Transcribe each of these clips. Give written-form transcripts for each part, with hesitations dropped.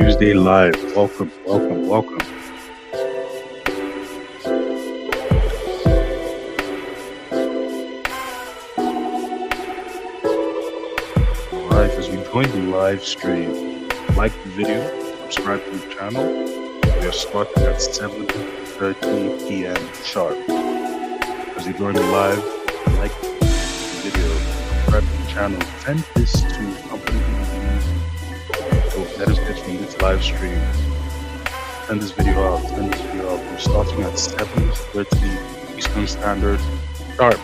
Tuesday Live. Welcome, welcome, welcome. All right, as we join the live stream, like the video, subscribe to the channel. We are starting at 7:30 p.m. sharp. As you join the live, like the video, subscribe to the channel, send this to somebody who you believe will benefit from this live stream. Send this video out, send this video out. We're starting at 7:30 Eastern Standard sharp.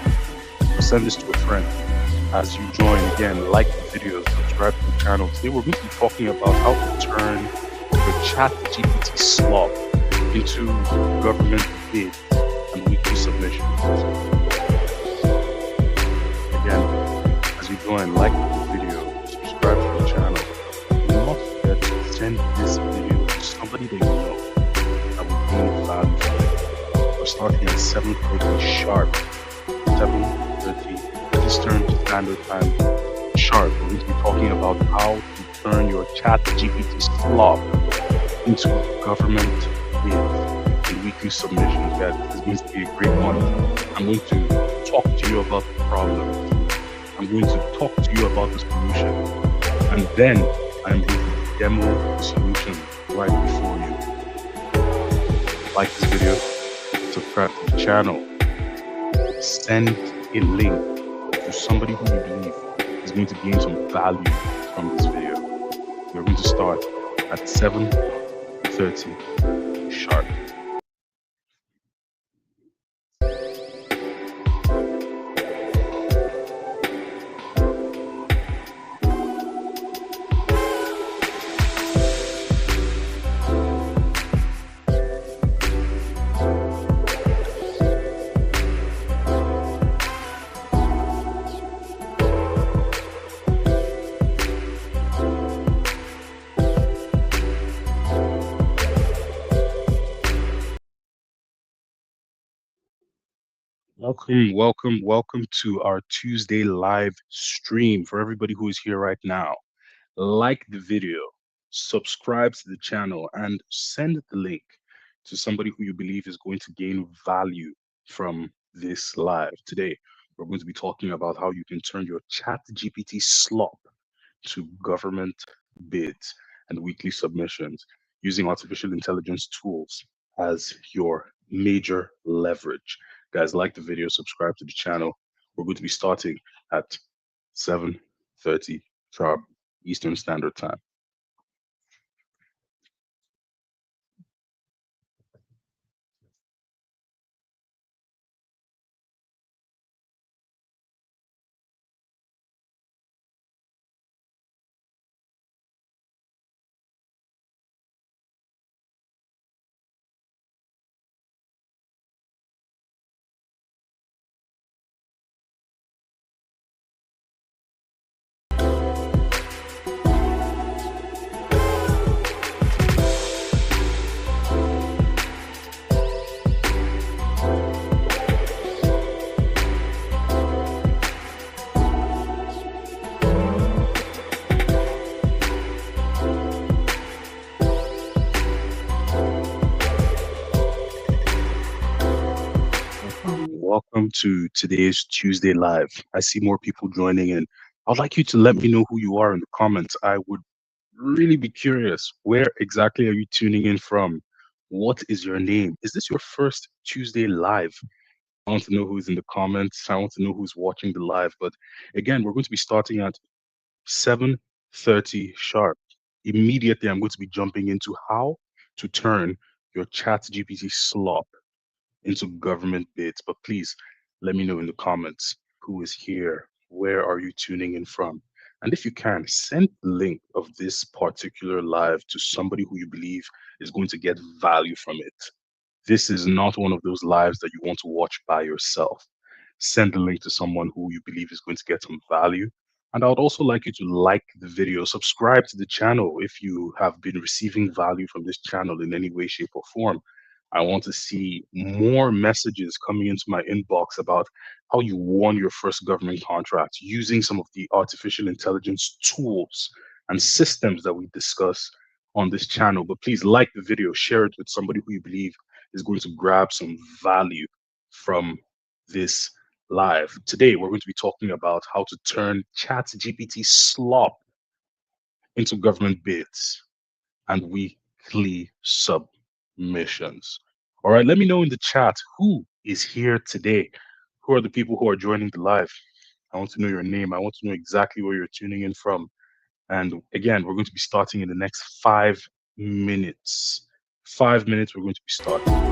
Send this to a friend. As you join, again, like the video, subscribe to the channel. Today we're going to be talking about how to turn your ChatGPT slop into government bid and weekly submissions. Again, as you join, like the video, subscribe to the channel. Do not forget to send this video to somebody that you know that will gain value from it. We're starting at 7:30 sharp. 7:30 Eastern Standard Time sharp. We're going to be talking about how to turn your ChatGPT slop into government bids and weekly submissions. Guys, this is going to be a great one. I'm going to talk to you about the problem. I'm going to talk to you about the solution. And then I'm going to demo the solution right before you. Like this video, subscribe to the channel, send a link to somebody who you believe is going to gain some value from this video. We're going to start at 7:30 sharp. Welcome, welcome, welcome to our Tuesday live stream. For everybody who is here right now, like the video, subscribe to the channel, and send the link to somebody who you believe is going to gain value from this live. Today, we're going to be talking about how you can turn your ChatGPT slop to government bids and weekly submissions using artificial intelligence tools as your major leverage. Guys, like the video, subscribe to the channel. We're going to be starting at 7:30 sharp Eastern Standard Time. Welcome to today's Tuesday Live. I see more people joining in. I'd like you to let me know who you are in the comments. I would really be curious. Where exactly are you tuning in from? What is your name? Is this your first Tuesday Live? I want to know who's in the comments. I want to know who's watching the live. But again, we're going to be starting at 7:30 sharp. Immediately, I'm going to be jumping into how to turn your ChatGPT slop into government bids. But please let me know in the comments who is here. Where are you tuning in from? And if you can, send the link of this particular live to somebody who you believe is going to get value from it. This is not one of those lives that you want to watch by yourself. Send the link to someone who you believe is going to get some value. And I would also like you to like the video, subscribe to the channel if you have been receiving value from this channel in any way, shape, or form. I want to see more messages coming into my inbox about how you won your first government contract using some of the artificial intelligence tools and systems that we discuss on this channel. But please like the video, share it with somebody who you believe is going to grab some value from this live. Today, we're going to be talking about how to turn ChatGPT slop into government bids and weekly submissions. All right, let me know in the chat who is here today. Who are the people who are joining the live? I want to know your name. I want to know exactly where you're tuning in from. And again, we're going to be starting in the next 5 minutes. 5 minutes, we're going to be starting.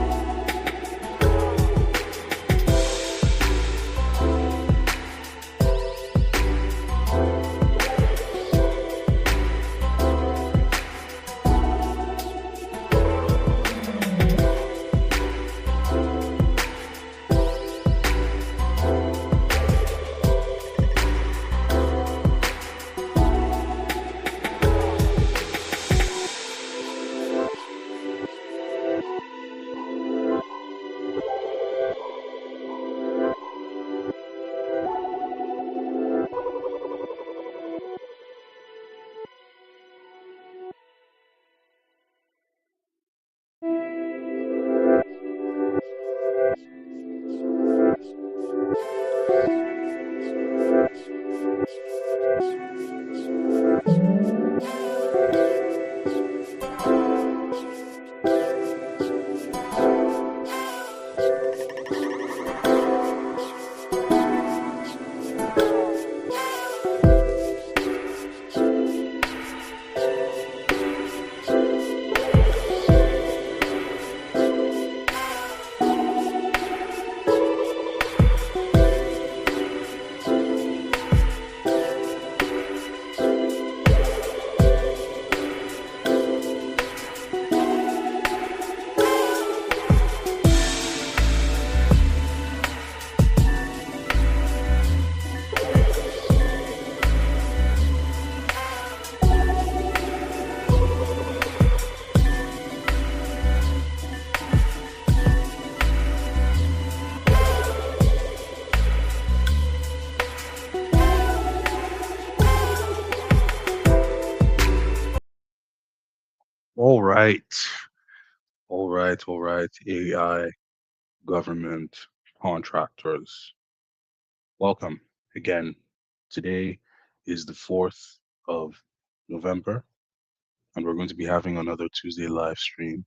All right. All right. AI government contractors. Welcome again. Today is the 4th of November, and we're going to be having another Tuesday live stream.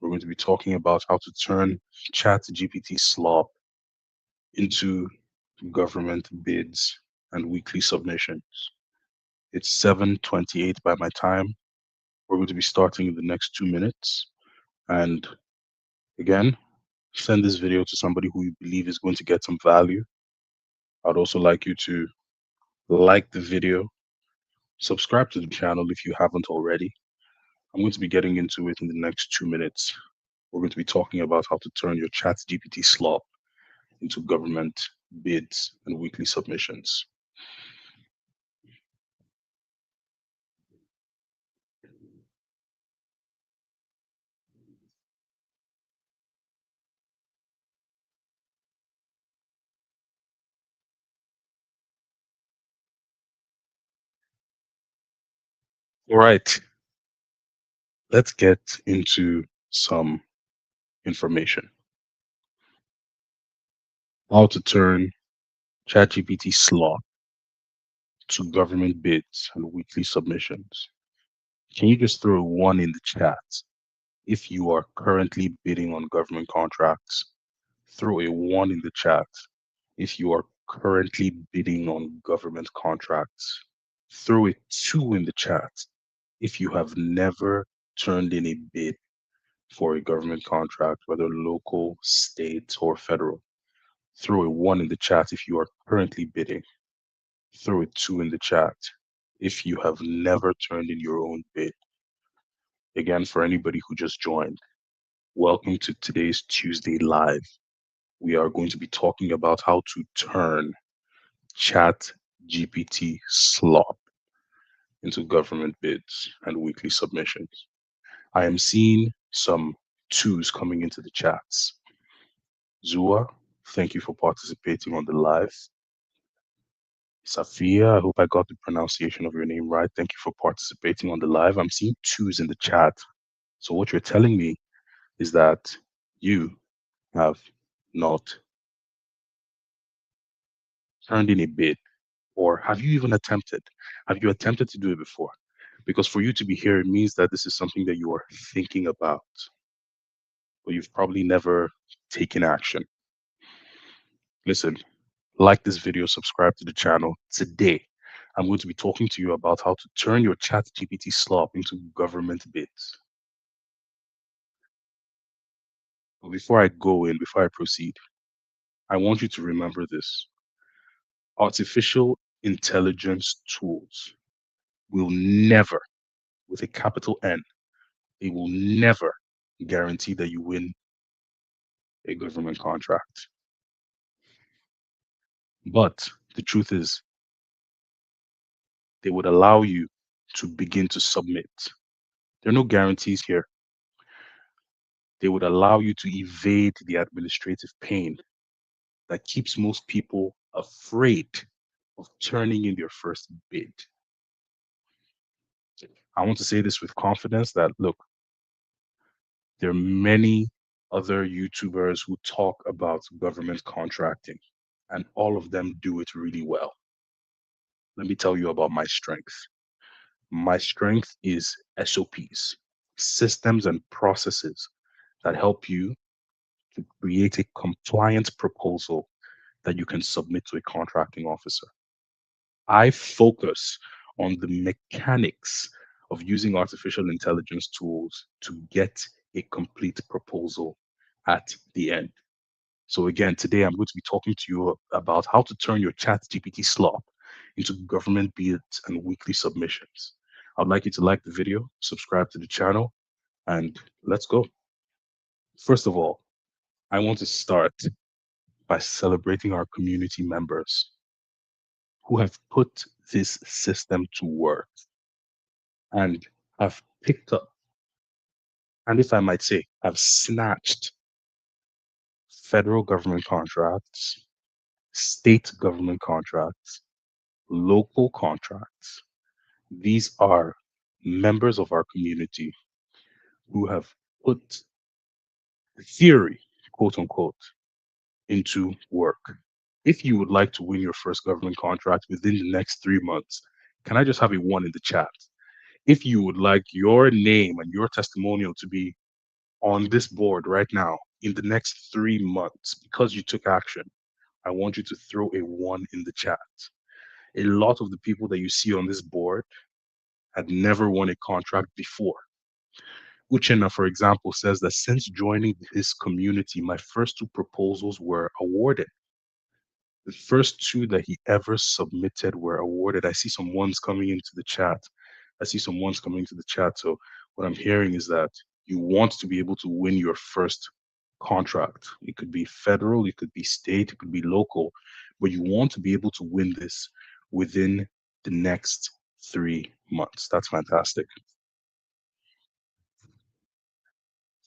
We're going to be talking about how to turn ChatGPT slop into government bids and weekly submissions. It's 7:28 by my time. We're going to be starting in the next 2 minutes. And again, send this video to somebody who you believe is going to get some value. I'd also like you to like the video, subscribe to the channel if you haven't already. I'm going to be getting into it in the next 2 minutes. We're going to be talking about how to turn your ChatGPT slop into government bids and weekly submissions. All right, let's get into some information. How to turn ChatGPT slot to government bids and weekly submissions. Can you just throw a one in the chat if you are currently bidding on government contracts? Throw a one in the chat if you are currently bidding on government contracts. Throw a two in the chat if you have never turned in a bid for a government contract, whether local, state, or federal. Throw a one in the chat if you are currently bidding. Throw a two in the chat if you have never turned in your own bid. Again, for anybody who just joined, welcome to today's Tuesday Live. We are going to be talking about how to turn Chat GPT slop into government bids and weekly submissions. I am seeing some twos coming into the chats. Zua, thank you for participating on the live. Safia, I hope I got the pronunciation of your name right. Thank you for participating on the live. I'm seeing twos in the chat. So what you're telling me is that you have not turned in a bid, or have you even attempted? Have you attempted to do it before? Because for you to be here, it means that this is something that you are thinking about, but you've probably never taken action. Listen, like this video, subscribe to the channel. Today, I'm going to be talking to you about how to turn your ChatGPT slop into government bids. But before I go in, before I proceed, I want you to remember this. Artificial intelligence tools will never, with a capital N, they will never guarantee that you win a government contract. But the truth is, they would allow you to begin to submit. There are no guarantees here. They would allow you to evade the administrative pain that keeps most people afraid of turning in their first bid. I want to say this with confidence that look, there are many other YouTubers who talk about government contracting, and all of them do it really well. Let me tell you about my strength. My strength is SOPs, systems and processes that help you to create a compliant proposal that you can submit to a contracting officer. I focus on the mechanics of using artificial intelligence tools to get a complete proposal at the end. So again, today I'm going to be talking to you about how to turn your ChatGPT slop into government bids and weekly submissions. I'd like you to like the video, subscribe to the channel, and let's go. First of all, I want to start by celebrating our community members who have put this system to work and have picked up, and if I might say, have snatched federal government contracts, state government contracts, local contracts. These are members of our community who have put theory, quote unquote, into work. If you would like to win your first government contract within the next 3 months, can I just have a one in the chat? If you would like your name and your testimonial to be on this board right now in the next 3 months because you took action, I want you to throw a one in the chat. A lot of the people that you see on this board had never won a contract before. Uchenna, for example, says that since joining his community, my first two proposals were awarded. The first two that he ever submitted were awarded. I see some ones coming into the chat. I see some ones coming into the chat. So what I'm hearing is that you want to be able to win your first contract. It could be federal, it could be state, it could be local, but you want to be able to win this within the next 3 months. That's fantastic.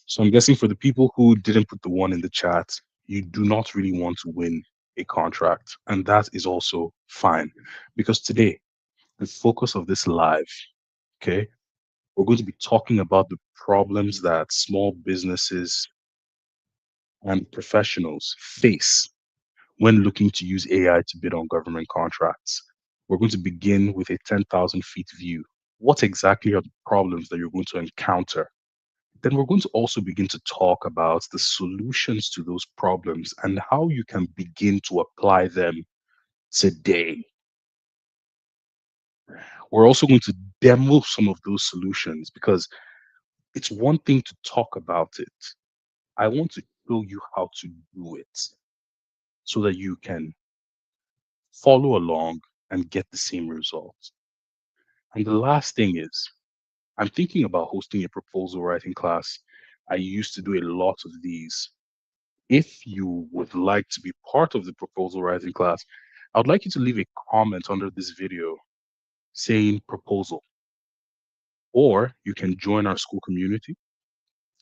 So I'm guessing for the people who didn't put the one in the chat, you do not really want to win a contract. And that is also fine. Because today, the focus of this live, okay, we're going to be talking about the problems that small businesses and professionals face when looking to use AI to bid on government contracts. We're going to begin with a 10,000 feet view. What exactly are the problems that you're going to encounter? Then we're going to also begin to talk about the solutions to those problems and how you can begin to apply them today. We're also going to demo some of those solutions because it's one thing to talk about it. I want to show you how to do it so that you can follow along and get the same results. And the last thing is, I'm thinking about hosting a proposal writing class. I used to do a lot of these. If you would like to be part of the proposal writing class, I would like you to leave a comment under this video saying proposal, or you can join our school community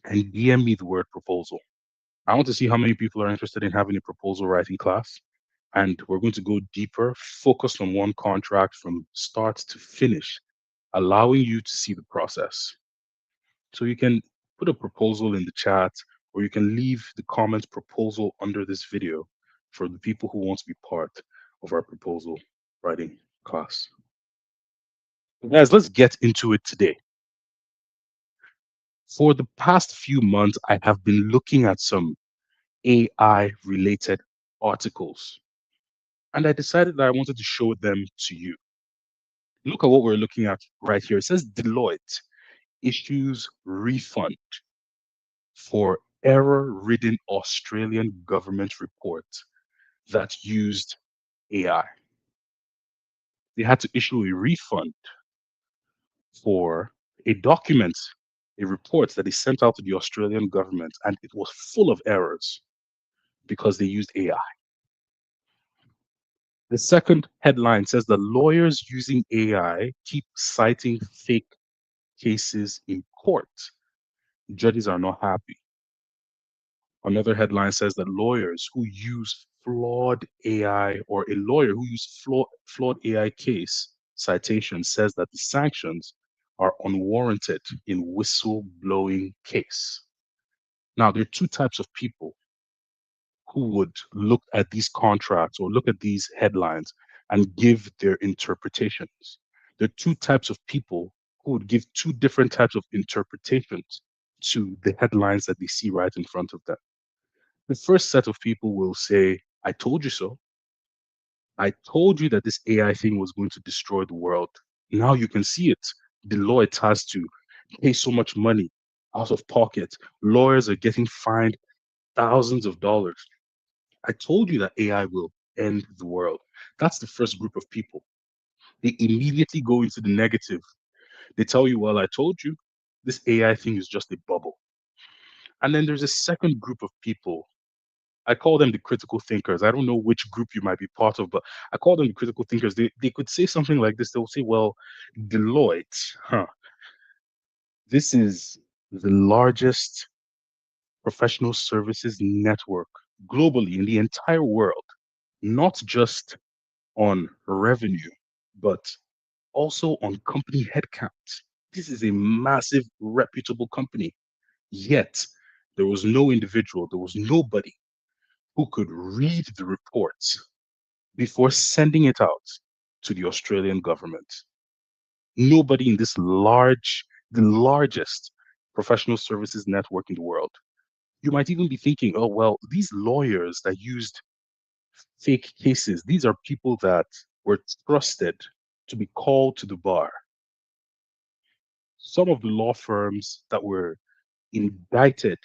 and DM me the word proposal. I want to see how many people are interested in having a proposal writing class. And we're going to go deeper, focused on one contract from start to finish, allowing you to see the process. So you can put a proposal in the chat, or you can leave the comments proposal under this video for the people who want to be part of our proposal writing class. Guys, let's get into it today. For the past few months, I have been looking at some AI related articles, and I decided that I wanted to show them to you. Look at what we're looking at right here. It says Deloitte issues refund for error-ridden Australian government report that used AI. They had to issue a refund for a document, a report that they sent out to the Australian government, and it was full of errors because they used AI. The second headline says the lawyers using AI keep citing fake cases in court. Judges are not happy. Another headline says that lawyers who use flawed AI, or a lawyer who used flawed AI case citation says that the sanctions are unwarranted in whistleblowing case. Now, there are two types of people who would look at these contracts or look at these headlines and give their interpretations. There are two types of people who would give two different types of interpretations to the headlines that they see right in front of them. The first set of people will say, I told you so. I told you that this AI thing was going to destroy the world. Now you can see it. Deloitte has to pay so much money out of pocket. Lawyers are getting fined thousands of dollars. I told you that AI will end the world. That's the first group of people. They immediately go into the negative. They tell you, well, I told you this AI thing is just a bubble. And then there's a second group of people. I call them the critical thinkers. I don't know which group you might be part of, but I call them the critical thinkers. They could say something like this. They'll say, well, Deloitte, this is the largest professional services network globally in the entire world, not just on revenue, but also on company headcount. This is a massive, reputable company. Yet, there was no individual, there was nobody who could read the reports before sending it out to the Australian government. Nobody in this the largest professional services network in the world. You might even be thinking, oh, well, these lawyers that used fake cases, these are people that were trusted to be called to the bar. Some of the law firms that were indicted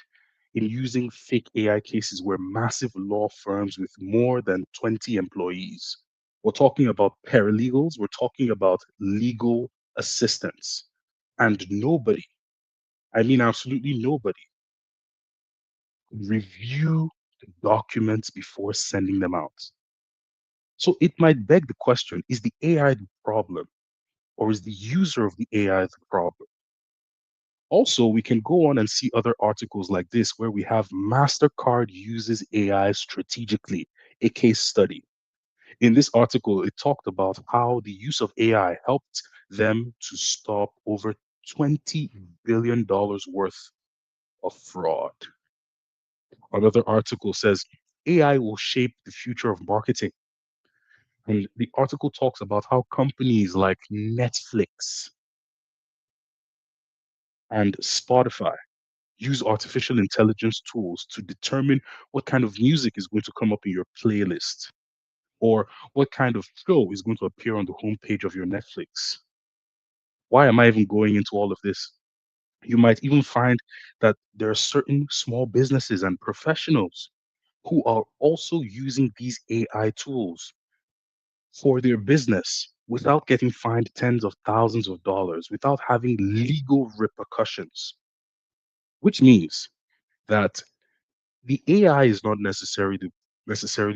in using fake AI cases were massive law firms with more than 20 employees. We're talking about paralegals, we're talking about legal assistants. And nobody, I mean, absolutely nobody, could review the documents before sending them out. So it might beg the question, is the AI the problem, or is the user of the AI the problem? Also, we can go on and see other articles like this where we have MasterCard uses AI strategically, a case study. In this article, it talked about how the use of AI helped them to stop over $20 billion worth of fraud. Another article says AI will shape the future of marketing. And the article talks about how companies like Netflix and Spotify use artificial intelligence tools to determine what kind of music is going to come up in your playlist or what kind of show is going to appear on the homepage of your Netflix. Why am I even going into all of this? You might even find that there are certain small businesses and professionals who are also using these AI tools for their business without getting fined tens of thousands of dollars, without having legal repercussions, which means that the AI is not necessarily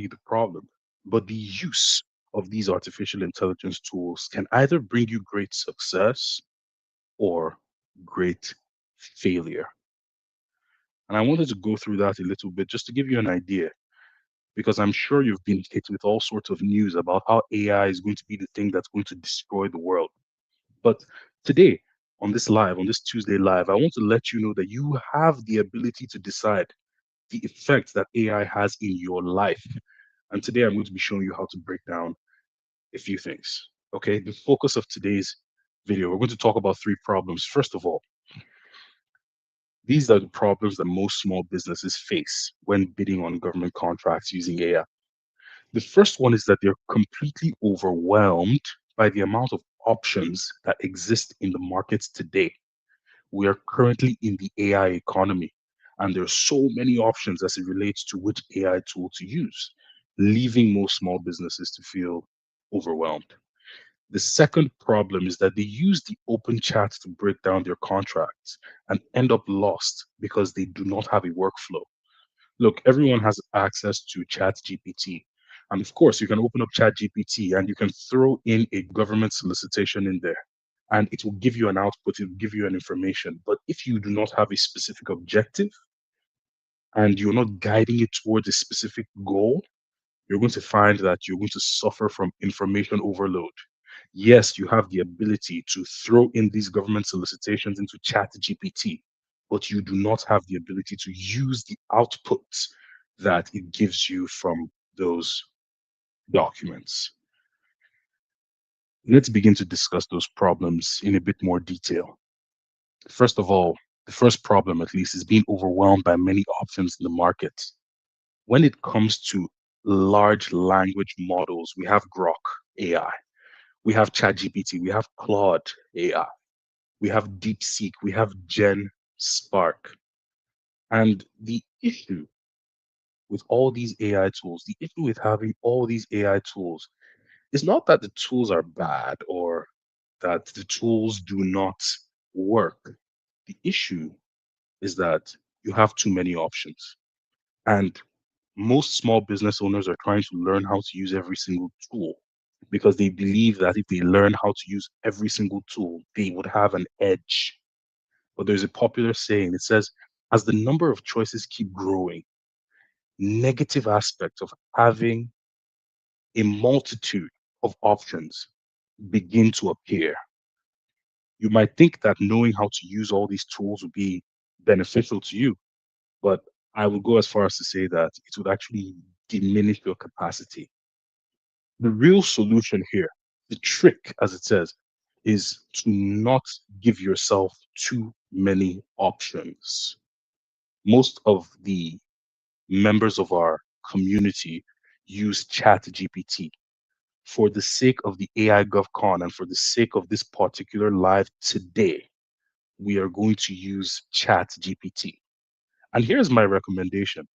the problem, but the use of these artificial intelligence tools can either bring you great success or great failure. And I wanted to go through that a little bit just to give you an idea. because I'm sure you've been hit with all sorts of news about how AI is going to be the thing that's going to destroy the world. But today, on this live, on this Tuesday live, I want to let you know that you have the ability to decide the effect that AI has in your life. And today I'm going to be showing you how to break down a few things. Okay, the focus of today's video, we're going to talk about three problems. First of all, these are the problems that most small businesses face when bidding on government contracts using AI. The first one is that they're completely overwhelmed by the amount of options that exist in the markets today. We are currently in the AI economy, and there are so many options as it relates to which AI tool to use, leaving most small businesses to feel overwhelmed. The second problem is that they use the open chat to break down their contracts and end up lost because they do not have a workflow. Look, everyone has access to ChatGPT. And of course, you can open up ChatGPT and you can throw in a government solicitation in there. And it will give you an output, it will give you an information. But if you do not have a specific objective and you're not guiding it towards a specific goal, you're going to find that you're going to suffer from information overload. Yes, you have the ability to throw in these government solicitations into ChatGPT, but you do not have the ability to use the outputs that it gives you from those documents. Let's begin to discuss those problems in a bit more detail. First of all, the first problem, at least, is being overwhelmed by many options in the market. When it comes to large language models, we have Grok AI, we have ChatGPT, we have Claude AI, we have DeepSeek, we have Gen Spark. And the issue with all these AI tools, the issue with having all these AI tools is not that the tools are bad or that the tools do not work. The issue is that you have too many options. And most small business owners are trying to learn how to use every single tool because they believe that if they learn how to use every single tool, they would have an edge. But there's a popular saying, it says, as the number of choices keep growing, negative aspects of having a multitude of options begin to appear. You might think that knowing how to use all these tools would be beneficial to you, but I would go as far as to say that it would actually diminish your capacity. The real solution here, the trick, as it says, is to not give yourself too many options. Most of the members of our community use ChatGPT. For the sake of the AI GovCon and for the sake of this particular live today, we are going to use ChatGPT. And here's my recommendation.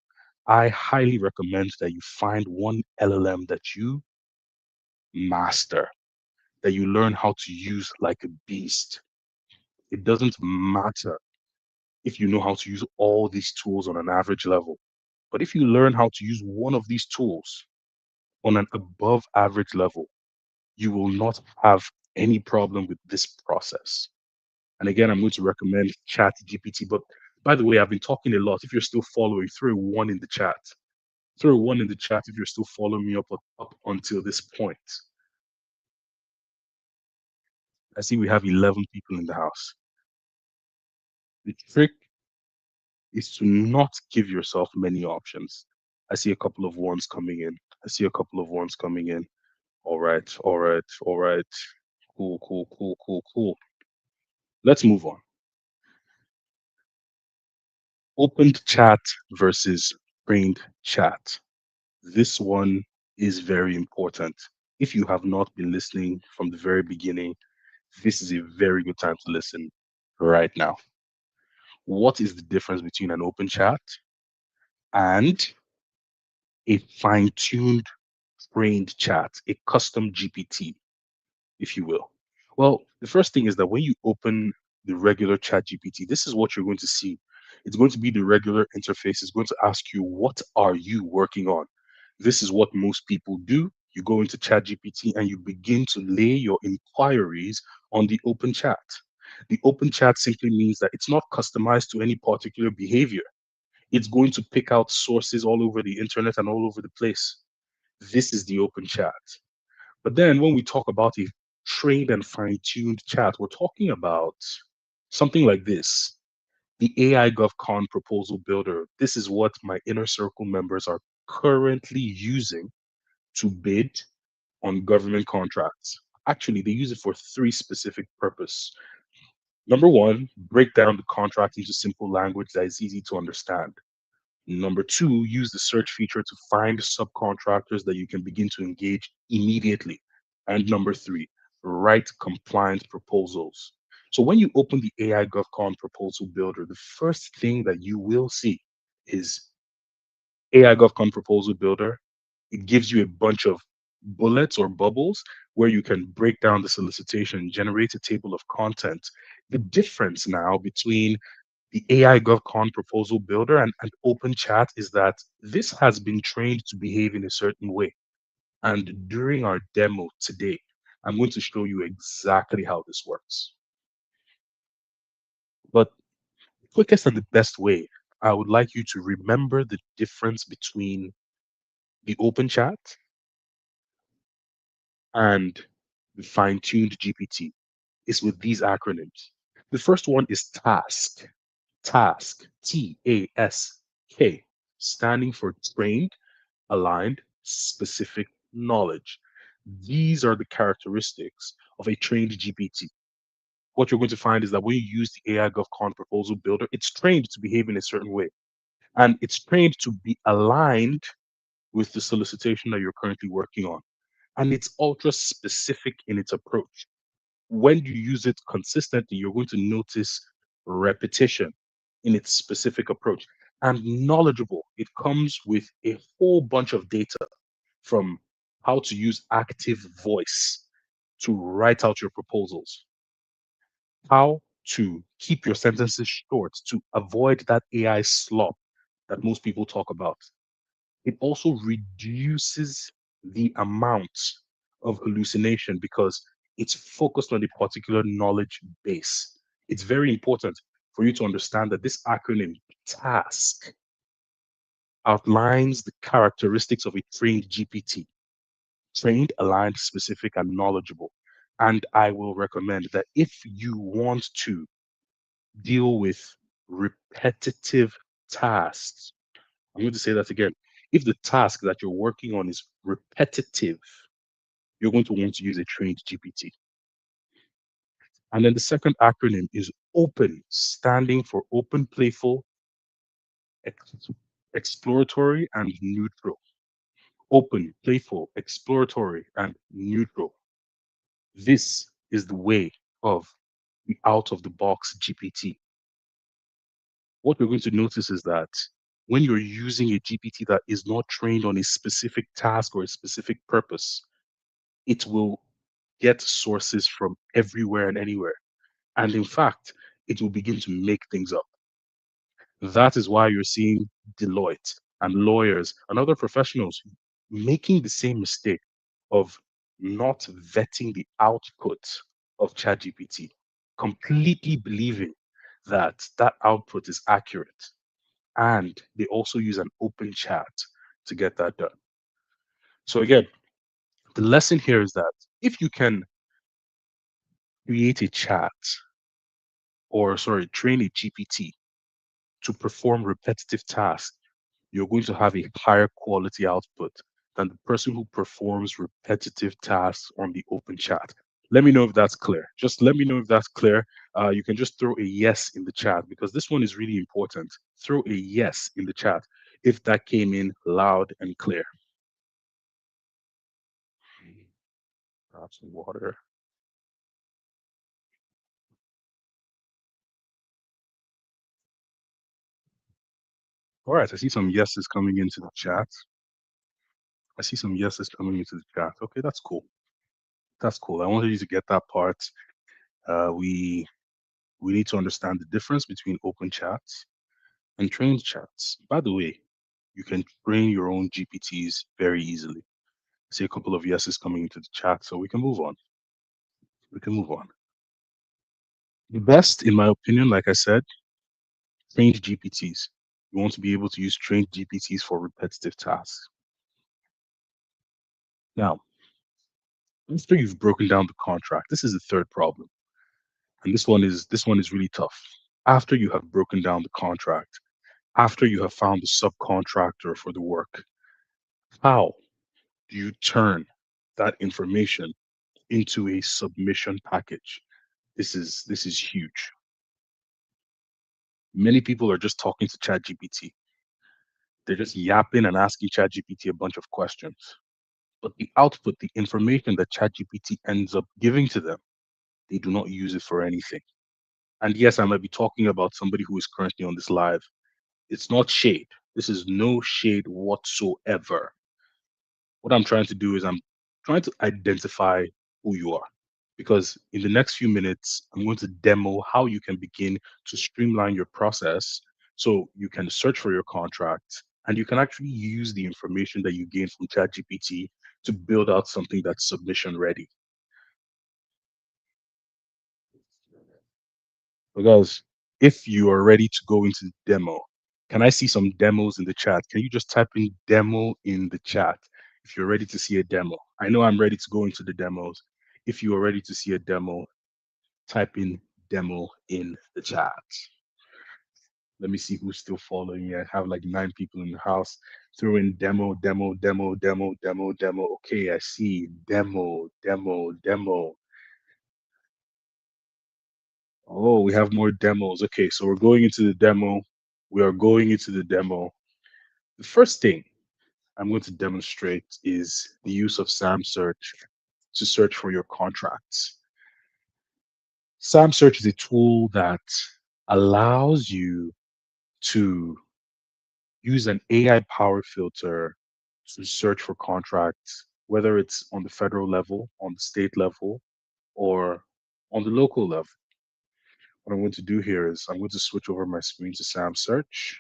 I highly recommend that you find one LLM that you master, that you learn how to use like a beast. It doesn't matter if you know how to use all these tools on an average level, but if you learn how to use one of these tools on an above average level, you will not have any problem with this process. And again, I'm going to recommend ChatGPT. But by the way, I've been talking a lot. If you're still following, throw a one in the chat. Throw a one in the chat if you're still following me up until this point. I see we have 11 people in the house. The trick is to not give yourself many options. I see a couple of ones coming in. I see a couple of ones coming in. All right, all right, all right. Cool, cool, cool, cool, cool. Let's move on. Opened chat versus framed chat. This one is very important. If you have not been listening from the very beginning, this is a very good time to listen right now. What is the difference between an open chat and a fine-tuned trained chat, a custom GPT, if you will? Well, the first thing is that when you open the regular chat GPT, this is what you're going to see. It's going to be the regular interface. It's going to ask you, what are you working on? This is what most people do. You go into chat GPT and you begin to lay your inquiries on the open chat. The open chat simply means that it's not customized to any particular behavior. It's going to pick out sources all over the internet and all over the place. This is the open chat. But then when we talk about a trained and fine-tuned chat, we're talking about something like this. The AI GovCon proposal builder. This is what my inner circle members are currently using to bid on government contracts. Actually, they use it for three specific purposes. Number one, break down the contract into simple language that is easy to understand. Number two, use the search feature to find subcontractors that you can begin to engage immediately. And number three, write compliant proposals. So when you open the AI GovCon proposal builder, the first thing that you will see is AI GovCon proposal builder. It gives you a bunch of bullets or bubbles where you can break down the solicitation, generate a table of content. The difference now between the AI GovCon proposal builder and open chat is that this has been trained to behave in a certain way. And during our demo today, I'm going to show you exactly how this works. But the quickest and the best way, I would like you to remember the difference between the open chat and the fine-tuned GPT is with these acronyms. The first one is task. Task, TASK, standing for trained, aligned, specific knowledge. These are the characteristics of a trained GPT. What you're going to find is that when you use the AI GovCon proposal builder, it's trained to behave in a certain way. And it's trained to be aligned with the solicitation that you're currently working on. And it's ultra specific in its approach. When you use it consistently, you're going to notice repetition in its specific approach and knowledgeable. It comes with a whole bunch of data from how to use active voice to write out your proposals, how to keep your sentences short to avoid that AI slop that most people talk about. It also reduces the amount of hallucination because it's focused on a particular knowledge base. It's very important for you to understand that this acronym TASK outlines the characteristics of a trained GPT, trained, aligned, specific, and knowledgeable. And I will recommend that if you want to deal with repetitive tasks, I'm going to say that again. If the task that you're working on is repetitive, you're going to want to use a trained GPT. And then the second acronym is OPEN, standing for open, playful, ex- exploratory, and neutral. Open, playful, exploratory, and neutral. This is the way of the out of the box GPT. What you're going to notice is that when you're using a GPT that is not trained on a specific task or a specific purpose, it will get sources from everywhere and anywhere. And in fact, it will begin to make things up. That is why you're seeing Deloitte and lawyers and other professionals making the same mistake of not vetting the output of ChatGPT, completely believing that that output is accurate. And they also use an open chat to get that done. So again, the lesson here is that if you can create a chat or sorry, train a GPT to perform repetitive tasks, you're going to have a higher quality output than the person who performs repetitive tasks on the open chat. Let me know if that's clear. Just let me know if that's clear. You can just throw a yes in the chat because this one is really important. Throw a yes in the chat if that came in loud and clear. Grab some water. All right, I see some yeses coming into the chat. I see some yeses coming into the chat. Okay, that's cool. That's cool. I wanted you to get that part. We need to understand the difference between open chats and trained chats. By the way, you can train your own GPTs very easily. I see a couple of yeses coming into the chat, so we can move on. We can move on. The best, in my opinion, like I said, trained GPTs. You want to be able to use trained GPTs for repetitive tasks. Now, after you've broken down the contract, this is the third problem. And this one is really tough. After you have broken down the contract, after you have found the subcontractor for the work, how do you turn that information into a submission package? This is huge. Many people are just talking to ChatGPT. They're just yapping and asking ChatGPT a bunch of questions. But the output, the information that ChatGPT ends up giving to them, they do not use it for anything. And yes, I might be talking about somebody who is currently on this live. It's not shade. This is no shade whatsoever. What I'm trying to do is I'm trying to identify who you are. Because in the next few minutes, I'm going to demo how you can begin to streamline your process so you can search for your contract and you can actually use the information that you gain from ChatGPT to build out something that's submission ready. Because if you are ready to go into the demo, can I see some demos in the chat? Can you just type in demo in the chat if you're ready to see a demo? I know I'm ready to go into the demos. If you are ready to see a demo, type in demo in the chat. Let me see who's still following me. I have like 9 people in the house. Throw in demo, demo, demo, demo, demo, demo. Okay, I see demo, demo, demo. Oh, we have more demos. Okay, so we're going into the demo. We are going into the demo. The first thing I'm going to demonstrate is the use of SAM search to search for your contracts. SAM search is a tool that allows you to use an AI powered filter to search for contracts, whether it's on the federal level, on the state level, or on the local level. What I'm going to do here is I'm going to switch over my screen to SAM search,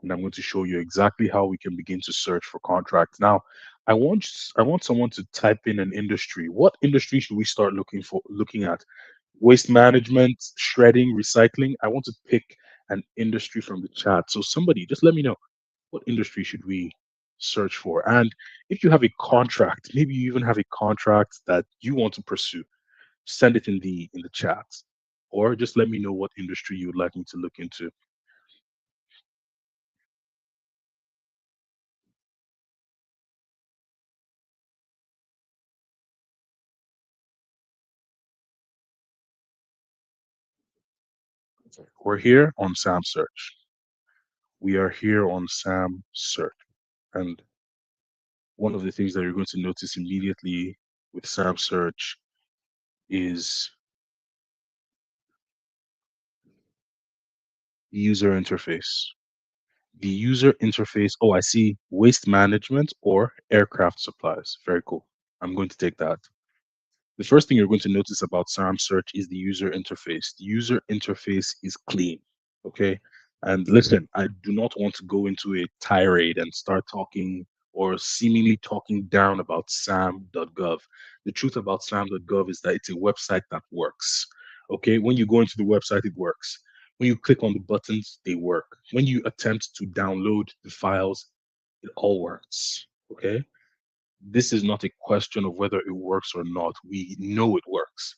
and I'm going to show you exactly how we can begin to search for contracts. Now, I want someone to type in an industry. What industry should we start looking at? Waste management, shredding, recycling. I want to pick an industry from the chat. So somebody just let me know, what industry should we search for? And if you have a contract, maybe you even have a contract that you want to pursue, send it in the chat. Or just let me know what industry you would like me to look into. We're here on SAM search. We are here on SAM search. And one of the things that you're going to notice immediately with SAM search is the user interface. The user interface, oh, I see waste management or aircraft supplies. Very cool. I'm going to take that. The first thing you're going to notice about SAM search is the user interface. The user interface is clean. Okay. And listen, I do not want to go into a tirade and start talking or seemingly talking down about sam.gov. The truth about sam.gov is that it's a website that works. Okay. When you go into the website, it works. When you click on the buttons, they work. When you attempt to download the files, it all works. Okay. This is not a question of whether it works or not. We know it works,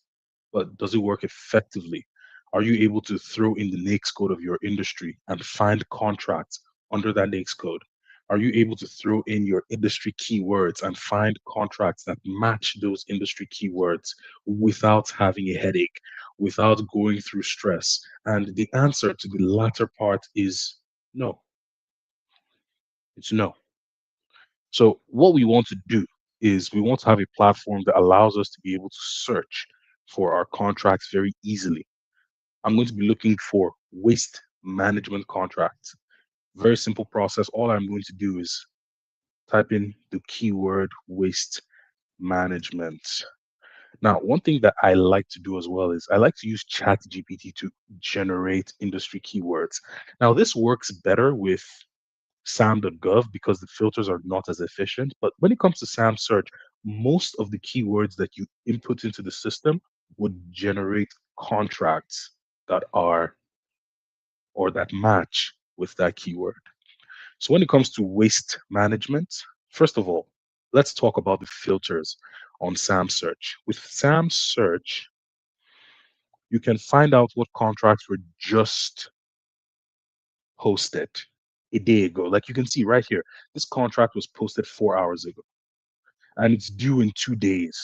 but does it work effectively? Are you able to throw in the NAICS code of your industry and find contracts under that NAICS code? Are you able to throw in your industry keywords and find contracts that match those industry keywords without having a headache, without going through stress? And the answer to the latter part is no. It's no. So what we want to do is we want to have a platform that allows us to be able to search for our contracts very easily. I'm going to be looking for waste management contracts. Very simple process. All I'm going to do is type in the keyword waste management. Now, one thing that I like to do as well is I like to use ChatGPT to generate industry keywords. Now, this works better with SAM.gov because the filters are not as efficient. But when it comes to SAM search, most of the keywords that you input into the system would generate contracts that are or that match with that keyword. So when it comes to waste management, first of all, let's talk about the filters on SAM search. With SAM search, you can find out what contracts were just posted a day ago. Like you can see right here, this contract was posted 4 hours ago and it's due in 2 days.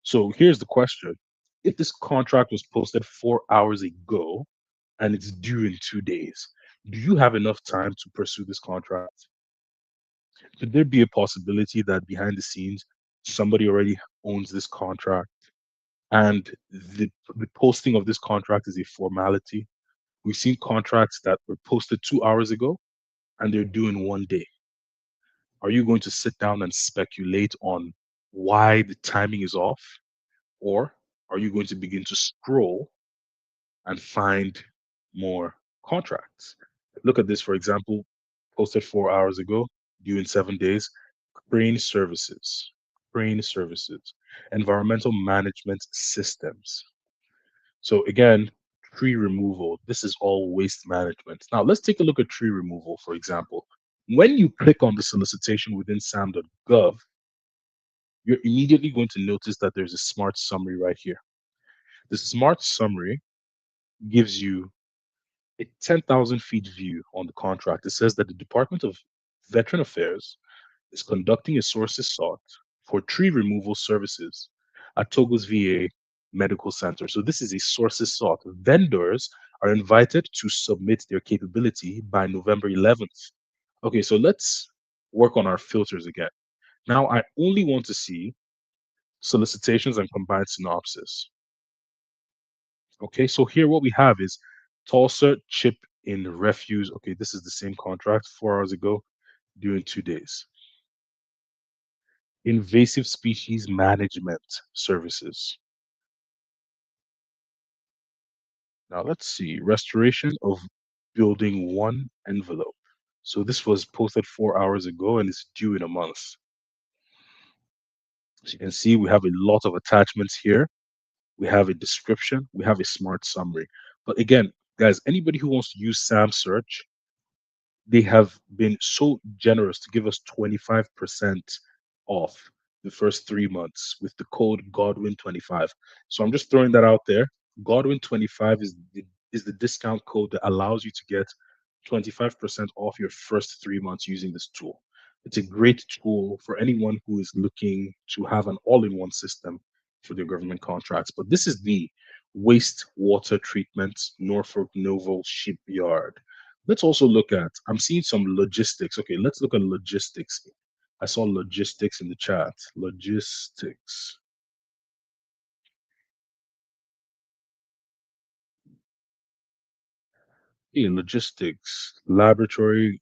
So here's the question. If this contract was posted 4 hours ago and it's due in 2 days, do you have enough time to pursue this contract? Could there be a possibility that behind the scenes, somebody already owns this contract and the posting of this contract is a formality? We've seen contracts that were posted 2 hours ago and they're due in 1 day. Are you going to sit down and speculate on why the timing is off? Or are you going to begin to scroll and find more contracts? Look at this, for example, posted 4 hours ago, due in 7 days. Crane services, crane services, environmental management systems. So again, tree removal. This is all waste management. Now let's take a look at tree removal, for example. When you click on the solicitation within sam.gov, you're immediately going to notice that there's a smart summary right here. The smart summary gives you a 10,000 feet view on the contract. It says that the Department of Veteran Affairs is conducting a sources sought for tree removal services at Togo's VA Medical Center. So this is a sources sought. Vendors are invited to submit their capability by November 11th. Okay, so let's work on our filters again. Now I only want to see solicitations and combined synopsis. Okay, so here what we have is Tulsa chip in refuse. Okay, this is the same contract 4 hours ago, due in 2 days. Invasive species management services. Now let's see, restoration of building one envelope. So this was posted 4 hours ago and it's due in a month. As you can see, we have a lot of attachments here. We have a description, we have a smart summary. But again, guys, anybody who wants to use SAM search, they have been so generous to give us 25% off the first 3 months with the code Godwin25. So I'm just throwing that out there. Godwin25 is the discount code that allows you to get 25% off your first 3 months using this tool. It's a great tool for anyone who is looking to have an all-in-one system for their government contracts. But this is the wastewater treatment Norfolk Naval Shipyard. Let's also look at, I'm seeing some logistics. Okay, let's look at logistics. I saw logistics in the chat. Logistics. Yeah, logistics, laboratory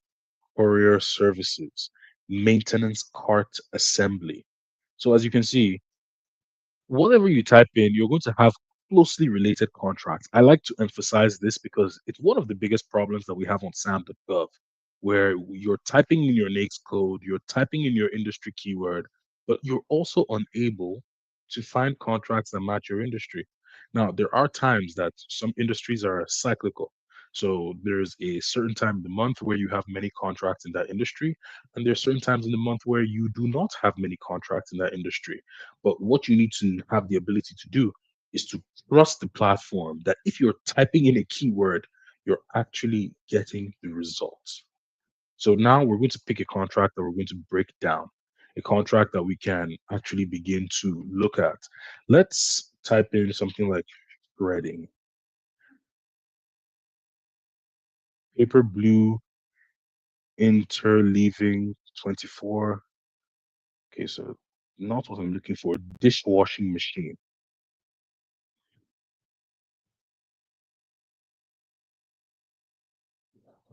courier services, maintenance cart assembly. So as you can see, whatever you type in, you're going to have closely related contracts. I like to emphasize this because it's one of the biggest problems that we have on SAM.gov, where you're typing in your NAICS code, you're typing in your industry keyword, but you're also unable to find contracts that match your industry. Now, there are times that some industries are cyclical. So there's a certain time in the month where you have many contracts in that industry, and there's certain times in the month where you do not have many contracts in that industry. But what you need to have the ability to do is to trust the platform that if you're typing in a keyword, you're actually getting the results. So now we're going to pick a contract that we're going to break down, a contract that we can actually begin to look at. Let's type in something like threading, paper blue interleaving 24. Okay, so not what I'm looking for. Dishwashing machine.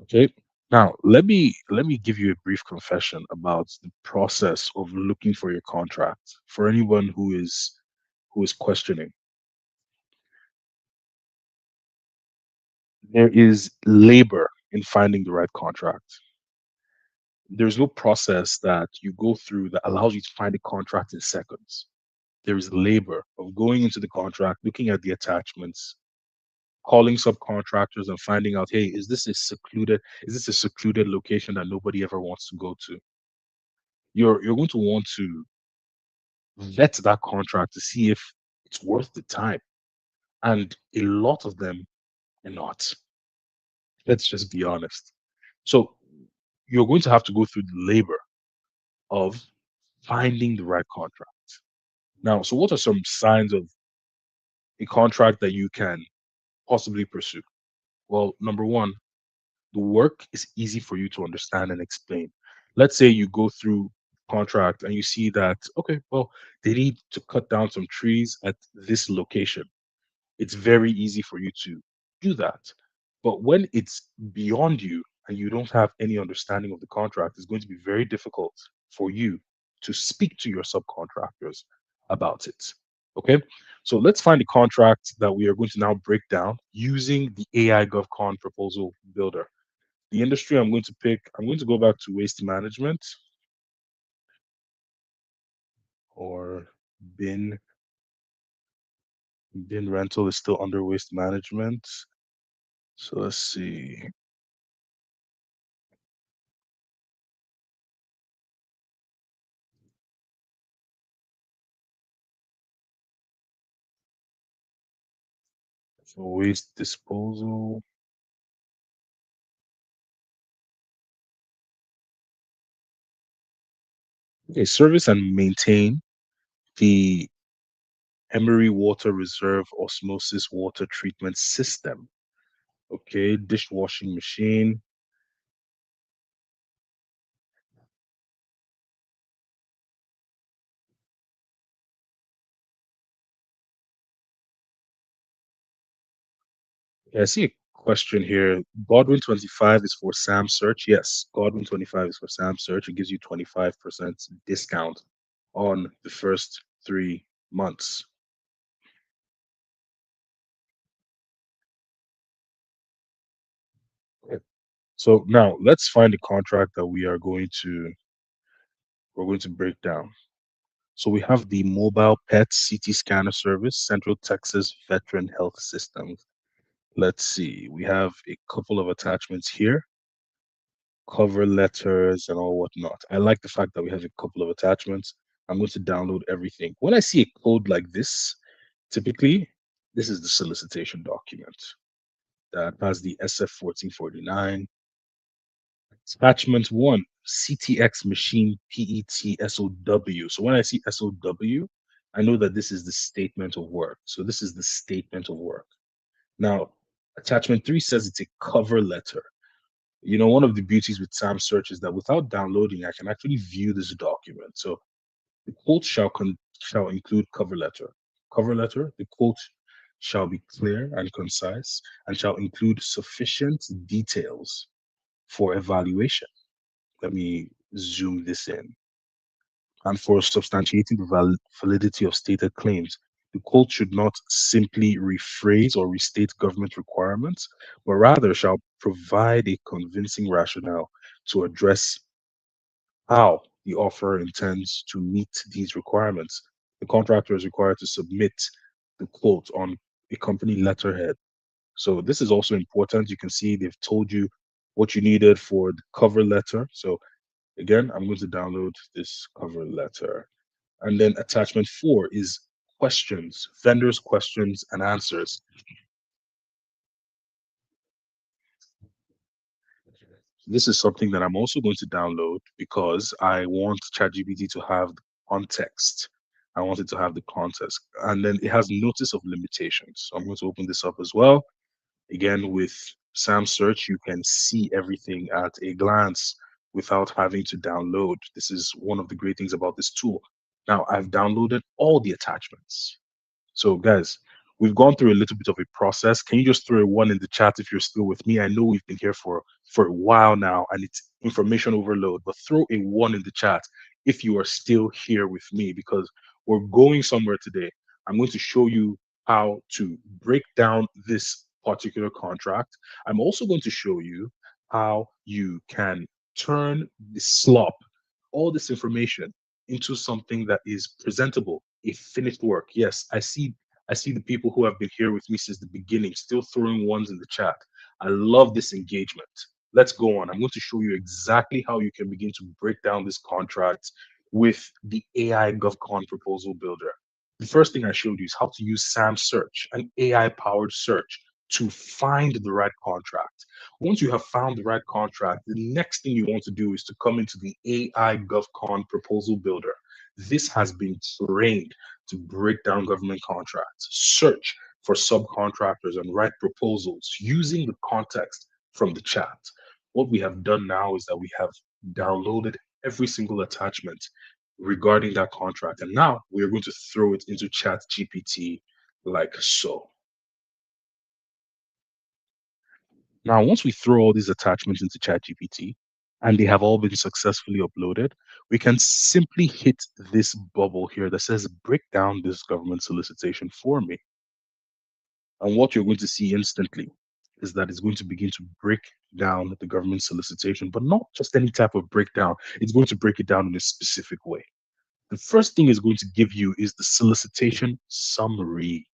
Okay. Now, let me give you a brief confession about the process of looking for your contract for anyone who is questioning. There is labor in finding the right contract. There's no process that you go through that allows you to find a contract in seconds. There is labor of going into the contract, looking at the attachments, calling subcontractors and finding out, hey, is this a secluded location that nobody ever wants to go to? You're going to want to vet that contract to see if it's worth the time. And a lot of them are not. Let's just be honest. So you're going to have to go through the labor of finding the right contract. Now, so what are some signs of a contract that you can possibly pursue? Well, number one, the work is easy for you to understand and explain. Let's say you go through contract and you see that, okay, well, they need to cut down some trees at this location. It's very easy for you to do that. But when it's beyond you and you don't have any understanding of the contract, it's going to be very difficult for you to speak to your subcontractors about it. Okay. So let's find the contract that we are going to now break down using the AI GovCon proposal builder. The industry I'm going to pick, I'm going to go back to waste management or bin. Bin rental is still under waste management. So let's see. So waste disposal. Okay, service and maintain the Emery Water Reserve Osmosis Water Treatment System. Okay, dishwashing machine. Yeah, I see a question here. Godwin 25 is for Sam Search. Yes, Godwin 25 is for Sam Search. It gives you 25% discount on the first 3 months. Okay. So now let's find the contract that we're going to break down. So we have the mobile PET CT scanner service, Central Texas Veteran Health Systems. Let's see. We have a couple of attachments here, cover letters and all whatnot. I like the fact that we have a couple of attachments. I'm going to download everything. When I see a code like this, typically this is the solicitation document that has the SF1449. Attachment one, CTX machine PET SOW. So when I see SOW, I know that this is the statement of work. So this is the statement of work. Now, attachment three says it's a cover letter. One of the beauties with Sam Search is that without downloading, I can actually view this document. So the quote shall include cover letter. Cover letter, the quote shall be clear and concise and shall include sufficient details for evaluation. Let me zoom this in. And for substantiating the validity of stated claims, the quote should not simply rephrase or restate government requirements, but rather shall provide a convincing rationale to address how the offer intends to meet these requirements. The contractor is required to submit the quote on a company letterhead. So this is also important. You can see they've told you what you needed for the cover letter. So again, I'm going to download this cover letter. And then attachment four is questions, vendors' questions and answers. This is something that I'm also going to download because I want ChatGPT to have the context. I want it to have the context. And then it has notice of limitations. So I'm going to open this up as well. Again, with Sam Search, you can see everything at a glance without having to download. This is one of the great things about this tool. Now, I've downloaded all the attachments. So, guys, we've gone through a little bit of a process. Can you just throw a one in the chat if you're still with me? I know we've been here for a while now, and it's information overload. But throw a one in the chat if you are still here with me, because we're going somewhere today. I'm going to show you how to break down this particular contract. I'm also going to show you how you can turn the slop, all this information, into something that is presentable, a finished work. Yes, I see I see the people who have been here with me since the beginning still throwing ones in the chat. I love this engagement. Let's go on. I'm going to show you exactly how you can begin to break down this contract with the AI GovCon proposal builder. The first thing I showed you is how to use SAM search, an AI powered search, to find the right contract. Once you have found the right contract, the next thing you want to do is to come into the AI GovCon proposal builder. This has been trained to break down government contracts, search for subcontractors, and write proposals using the context from the chat. What we have done now is that we have downloaded every single attachment regarding that contract. And now we're going to throw it into Chat GPT like so. Now, once we throw all these attachments into Chat GPT and they have all been successfully uploaded, we can simply hit this bubble here that says break down this government solicitation for me. And what you're going to see instantly is that it's going to begin to break down the government solicitation, but not just any type of breakdown. It's going to break it down in a specific way. The first thing it's going to give you is the solicitation summary.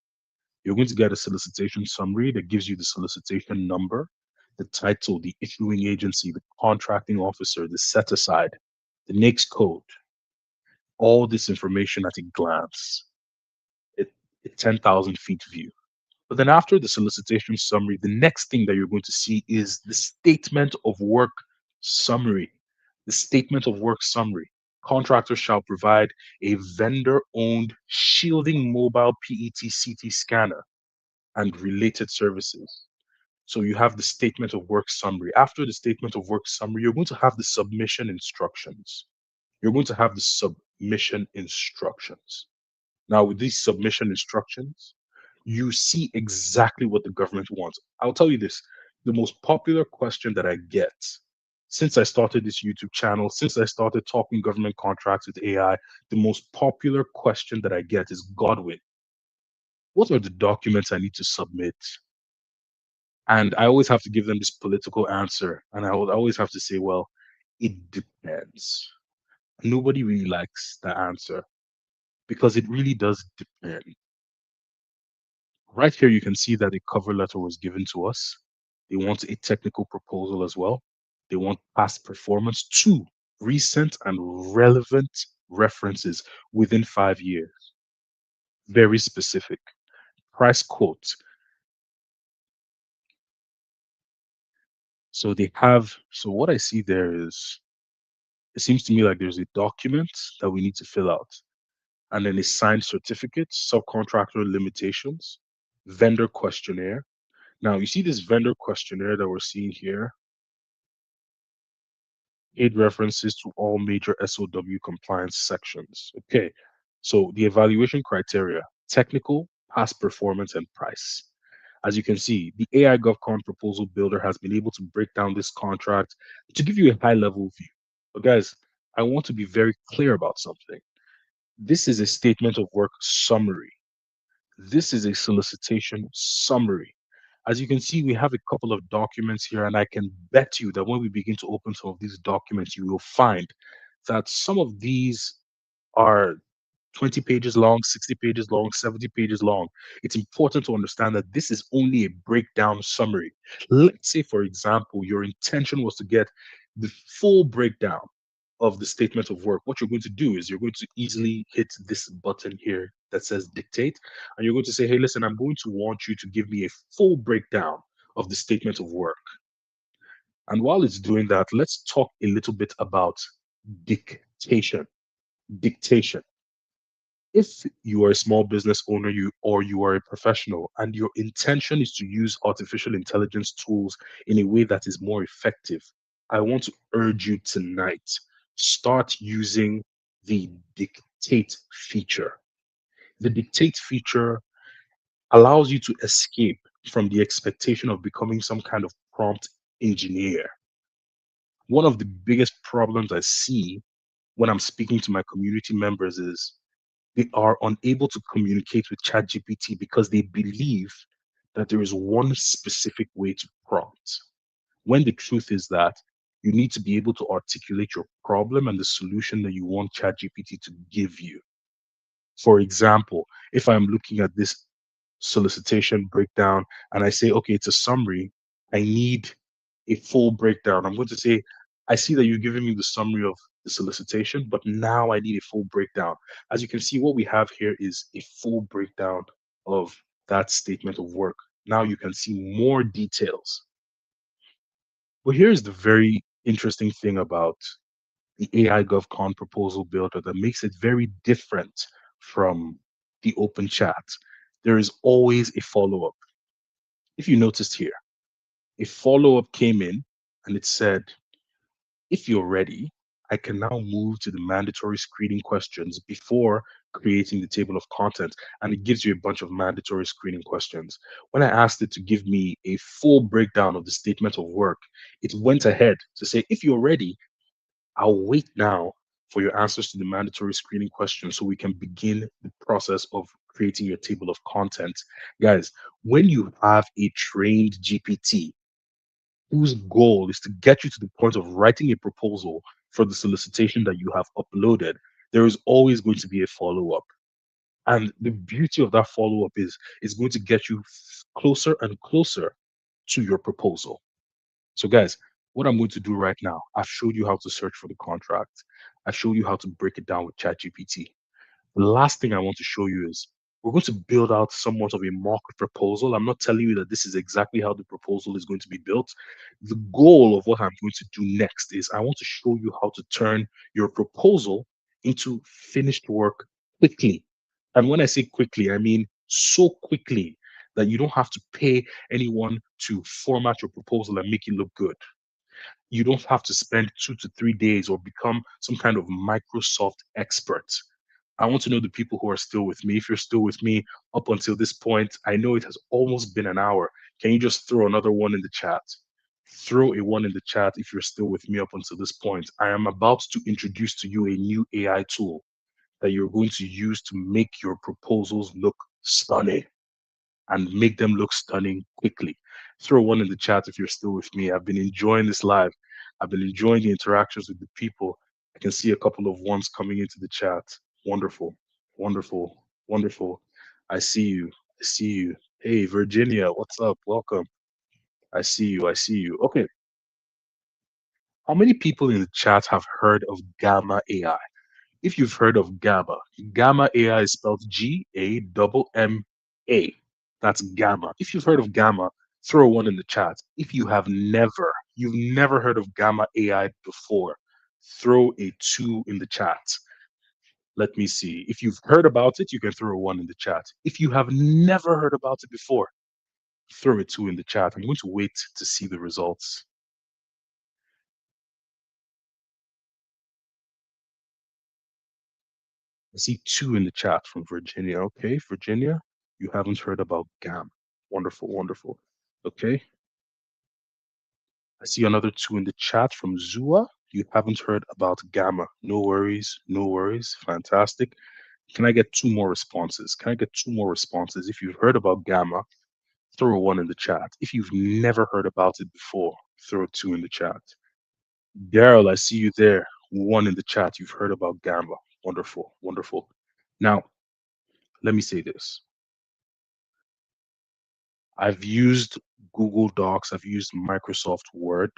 You're going to get a solicitation summary that gives you the solicitation number, the title, the issuing agency, the contracting officer, the set aside, the NAICS code, all this information at a glance. It, a 10,000 feet view. But then after the solicitation summary, the next thing that you're going to see is the statement of work summary. The statement of work summary. Contractors shall provide a vendor-owned shielding mobile PET-CT scanner and related services. So you have the statement of work summary. After the statement of work summary, you're going to have the submission instructions. You're going to have the submission instructions. Now, with these submission instructions, you see exactly what the government wants. I'll tell you this, the most popular question that I get since I started this YouTube channel, since I started talking government contracts with AI, the most popular question that I get is, Godwin, what are the documents I need to submit? And I always have to give them this political answer. And I would always have to say, well, it depends. Nobody really likes the answer because it really does depend. Right here, you can see that a cover letter was given to us. They want a technical proposal as well. They want past performance, two recent and relevant references within 5 years. Very specific. Price quote. So they have, so what I see there is, it seems to me like there's a document that we need to fill out, and then a signed certificate, subcontractor limitations, vendor questionnaire. Now, you see this vendor questionnaire that we're seeing here, aid references to all major SOW compliance sections. Okay, so the evaluation criteria, technical, past performance, and price. As you can see, the AI GovCon proposal builder has been able to break down this contract to give you a high level view. But guys, I want to be very clear about something. This is a statement of work summary. This is a solicitation summary. As you can see, we have a couple of documents here, and I can bet you that when we begin to open some of these documents, you will find that some of these are 20 pages long, 60 pages long, 70 pages long. It's important to understand that this is only a breakdown summary. Let's say, for example, your intention was to get the full breakdown of the statement of work. What you're going to do is you're going to easily hit this button here that says dictate, and you're going to say, hey, listen, I'm going to want you to give me a full breakdown of the statement of work. And while it's doing that, let's talk a little bit about dictation. Dictation. If you are a small business owner, you are a professional, and your intention is to use artificial intelligence tools in a way that is more effective, I want to urge you tonight, start using the dictate feature. The dictate feature allows you to escape from the expectation of becoming some kind of prompt engineer. One of the biggest problems I see when I'm speaking to my community members is they are unable to communicate with ChatGPT because they believe that there is one specific way to prompt. When the truth is that you need to be able to articulate your problem and the solution that you want ChatGPT to give you. For example, if I'm looking at this solicitation breakdown, and I say, okay, it's a summary. I need a full breakdown. I'm going to say, I see that you're giving me the summary of the solicitation, but now I need a full breakdown. As you can see, what we have here is a full breakdown of that statement of work. Now you can see more details. But here's the very interesting thing about the AI GovCon proposal builder that makes it very different from the open chat. There is always a follow up. If you noticed here, a follow up came in and it said, if you're ready, I can now move to the mandatory screening questions before creating the table of contents. And it gives you a bunch of mandatory screening questions. When I asked it to give me a full breakdown of the statement of work, it went ahead to say, if you're ready, I'll wait now for your answers to the mandatory screening questions so we can begin the process of creating your table of content. Guys, when you have a trained GPT whose goal is to get you to the point of writing a proposal for the solicitation that you have uploaded, there is always going to be a follow up. And the beauty of that follow up is it's going to get you closer and closer to your proposal. So, guys, what I'm going to do right now, I've showed you how to search for the contract. I showed you how to break it down with ChatGPT. The last thing I want to show you is we're going to build out somewhat of a mock proposal. I'm not telling you that this is exactly how the proposal is going to be built. The goal of what I'm going to do next is I want to show you how to turn your proposal into finished work quickly. And when I say quickly, I mean so quickly that you don't have to pay anyone to format your proposal and make it look good. You don't have to spend 2 to 3 days or become some kind of Microsoft expert. I want to know the people who are still with me. If you're still with me up until this point, I know it has almost been an hour. Can you just throw another one in the chat? Throw a one in the chat if you're still with me up until this point. I am about to introduce to you a new AI tool that you're going to use to make your proposals look stunning and make them look stunning quickly. Throw one in the chat if you're still with me. I've been enjoying this live. I've been enjoying the interactions with the people. I can see a couple of ones coming into the chat. Wonderful, wonderful, wonderful. I see you. I see you. Hey, Virginia, what's up? Welcome. I see you. I see you. Okay. How many people in the chat have heard of Gamma AI? If you've heard of Gamma, Gamma AI is spelled GAMMA. That's Gamma. If you've heard of Gamma, throw one in the chat. If you've never heard of Gamma AI before, throw a two in the chat. Let me see. If you've heard about it, you can throw a one in the chat. If you have never heard about it before, throw a two in the chat. I'm going to wait to see the results. I see two in the chat from Virginia. Okay, Virginia, you haven't heard about GAM. Wonderful, wonderful. Okay, I see another two in the chat from Zua. You haven't heard about Gamma. No worries, no worries. Fantastic. Can I get two more responses? Can I get two more responses? If you've heard about Gamma, throw a one in the chat. If you've never heard about it before, throw a two in the chat. Daryl, I see you there. One in the chat. You've heard about Gamma. Wonderful, wonderful. Now, let me say this. I've used Google Docs, I've used Microsoft Word.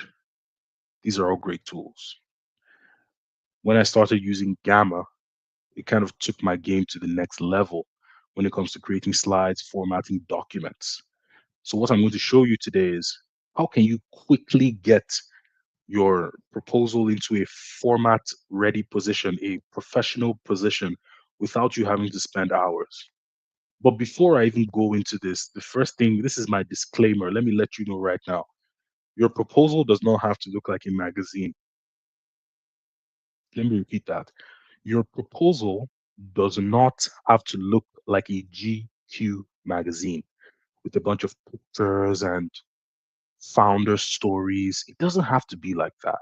These are all great tools. When I started using Gamma, it kind of took my game to the next level when it comes to creating slides, formatting documents. So what I'm going to show you today is how can you quickly get your proposal into a format ready position, a professional position without you having to spend hours. But before I even go into this, the first thing, this is my disclaimer. Let me let you know right now. Your proposal does not have to look like a magazine. Let me repeat that. Your proposal does not have to look like a GQ magazine with a bunch of pictures and founder stories. It doesn't have to be like that.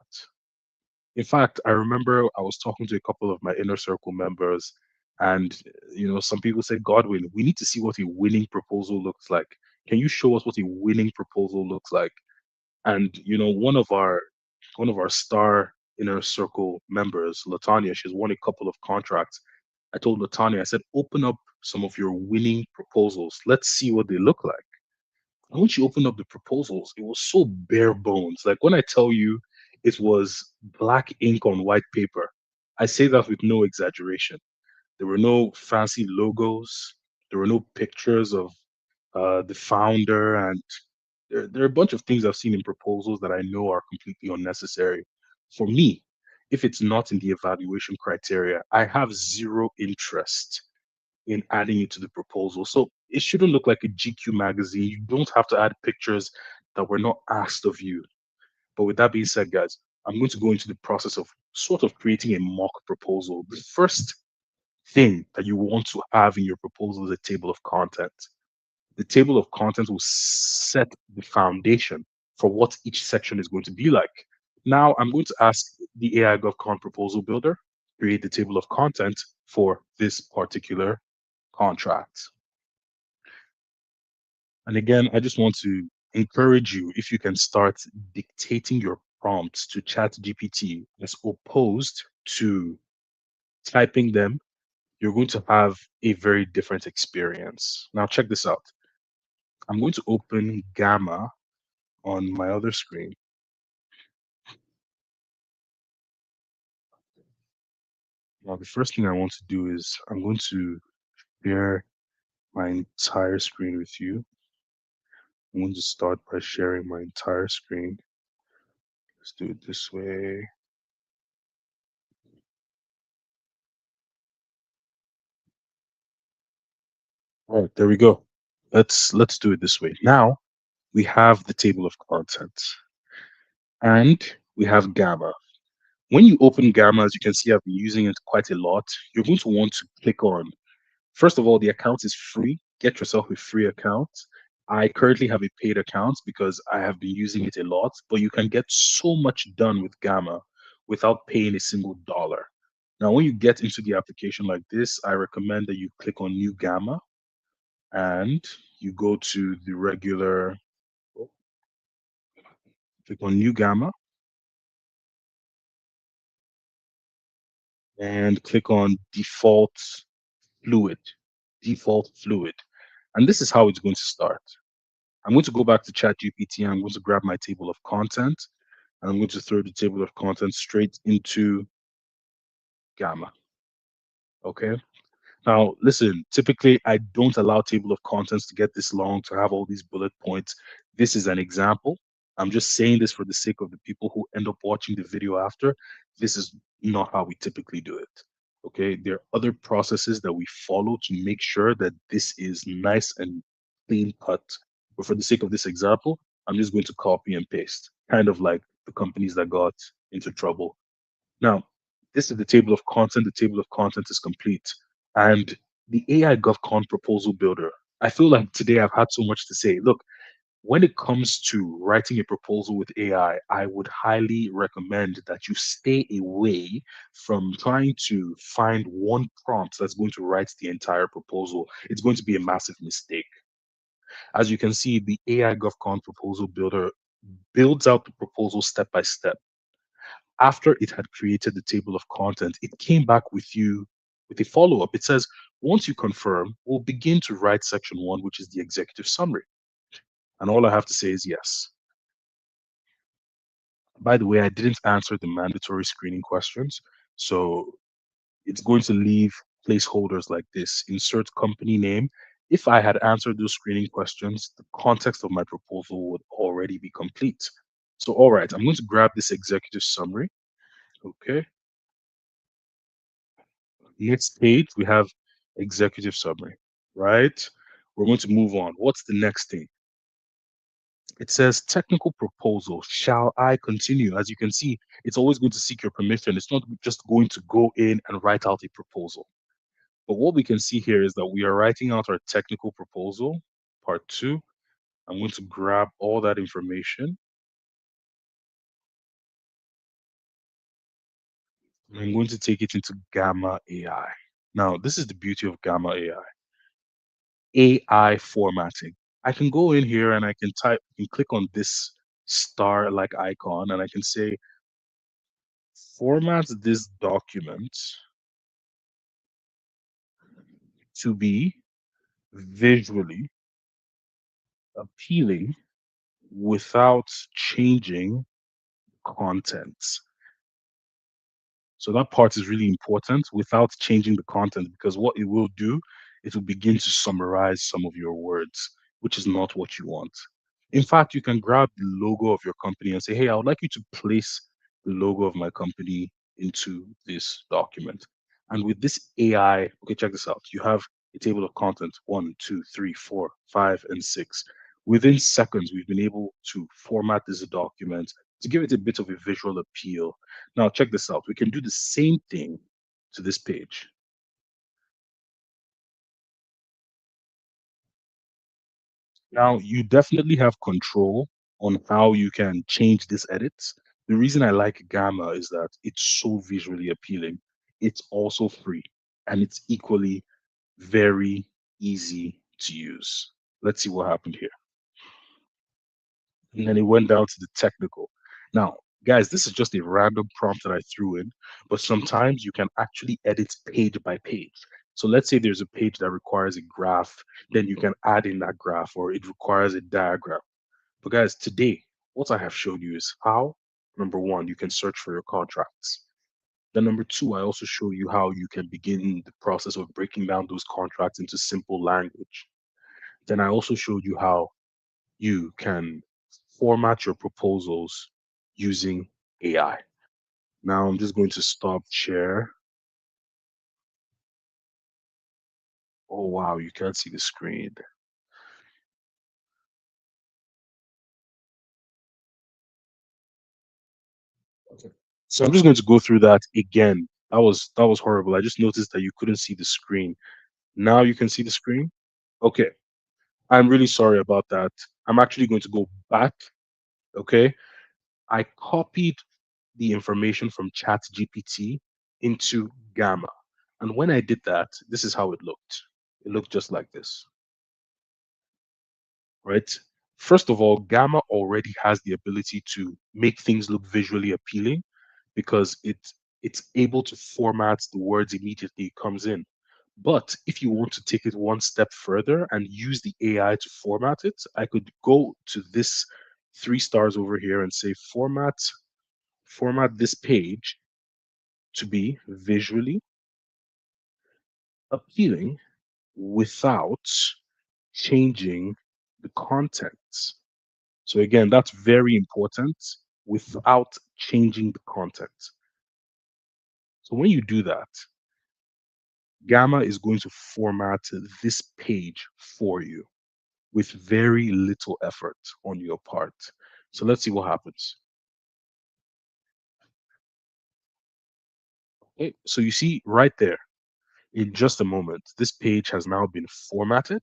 In fact, I remember I was talking to a couple of my inner circle members, and some people said, Godwin, we need to see what a winning proposal looks like. Can you show us what a winning proposal looks like? And one of our star inner circle members, Latanya, she's won a couple of contracts. I told Latanya, I said, open up some of your winning proposals. Let's see what they look like. And once you open up the proposals, it was so bare bones. Like when I tell you it was black ink on white paper, I say that with no exaggeration. There were no fancy logos. There were no pictures of the founder, and there are a bunch of things I've seen in proposals that I know are completely unnecessary. For me, if it's not in the evaluation criteria, I have zero interest in adding it to the proposal. So it shouldn't look like a GQ magazine. You don't have to add pictures that were not asked of you. But with that being said, guys, I'm going to go into the process of sort of creating a mock proposal. The first thing that you want to have in your proposal is a table of contents. The table of contents will set the foundation for what each section is going to be like. Now, I'm going to ask the AI GovCon proposal builder create the table of content for this particular contract. And again, I just want to encourage you if you can start dictating your prompts to ChatGPT as opposed to typing them, you're going to have a very different experience. Now, check this out. I'm going to open Gamma on my other screen. Now, the first thing I want to do is I'm going to share my entire screen with you. I'm going to start by sharing my entire screen. Let's do it this way. All right, there we go. Let's do it this way. Now we have the table of contents and we have Gamma. When you open Gamma, as you can see, I've been using it quite a lot. You're going to want to click on, first of all, the account is free. Get yourself a free account. I currently have a paid account because I have been using it a lot, but you can get so much done with Gamma without paying a single dollar. Now, when you get into the application like this, I recommend that you click on New Gamma and you go to the regular, click on New Gamma and click on default fluid. And this is how it's going to start. I'm going to go back to ChatGPT. I'm going to grab my table of content and I'm going to throw the table of content straight into Gamma. Okay. Now, listen, typically I don't allow table of contents to get this long to have all these bullet points. This is an example. I'm just saying this for the sake of the people who end up watching the video after. This is not how we typically do it. Okay. There are other processes that we follow to make sure that this is nice and clean cut. But for the sake of this example, I'm just going to copy and paste, kind of like the companies that got into trouble. Now, this is the table of content. The table of content is complete. And the AI GovCon proposal builder, I feel like today I've had so much to say. Look, when it comes to writing a proposal with AI, I would highly recommend that you stay away from trying to find one prompt that's going to write the entire proposal. It's going to be a massive mistake. As you can see, the AI GovCon proposal builder builds out the proposal step by step. After it had created the table of content, it came back with you with a follow up. It says, once you confirm, we'll begin to write section one, which is the executive summary. And all I have to say is yes. By the way, I didn't answer the mandatory screening questions. So it's going to leave placeholders like this insert company name. If I had answered those screening questions, the context of my proposal would already be complete. So, all right, I'm going to grab this executive summary. Okay. Next page, we have executive summary, right? We're going to move on. What's the next thing? It says technical proposal. Shall I continue? As you can see, it's always going to seek your permission. It's not just going to go in and write out a proposal. But what we can see here is that we are writing out our technical proposal, part two. I'm going to grab all that information and I'm going to take it into Gamma AI. Now, this is the beauty of Gamma AI. AI formatting. I can go in here and I can type and click on this star like icon and I can say format this document to be visually appealing without changing content. So that part is really important without changing the content, because what it will do, it will begin to summarize some of your words, which is not what you want. In fact, you can grab the logo of your company and say, hey, I would like you to place the logo of my company into this document. And with this AI, okay, check this out. You have a table of contents: one, two, three, four, five, and six. Within seconds, we've been able to format this document to give it a bit of a visual appeal. Now, check this out. We can do the same thing to this page. Now, you definitely have control on how you can change this edits. The reason I like Gamma is that it's so visually appealing. It's also free, and it's equally very easy to use. Let's see what happened here. And then it went down to the technical. Now, guys, this is just a random prompt that I threw in, but sometimes you can actually edit page by page. So let's say there's a page that requires a graph, then you can add in that graph, or it requires a diagram. But guys, today, what I have shown you is how, number one, you can search for your contracts. Then number two, I also show you how you can begin the process of breaking down those contracts into simple language. Then I also showed you how you can format your proposals using AI. Now I'm just going to stop share. Oh wow, you can't see the screen. Okay. So I'm just going to go through that again. That was horrible. I just noticed that you couldn't see the screen. Now you can see the screen. Okay. I'm really sorry about that. I'm actually going to go back. Okay. I copied the information from ChatGPT into Gamma. And when I did that, this is how it looked. It looked just like this, right? First of all, Gamma already has the ability to make things look visually appealing because it's able to format the words immediately it comes in. But if you want to take it one step further and use the AI to format it, I could go to this three stars over here and say format this page to be visually appealing without changing the contents. So again, that's very important, without changing the content. So when you do that, Gamma is going to format this page for you with very little effort on your part. So let's see what happens. Okay, so you see right there, in just a moment, this page has now been formatted.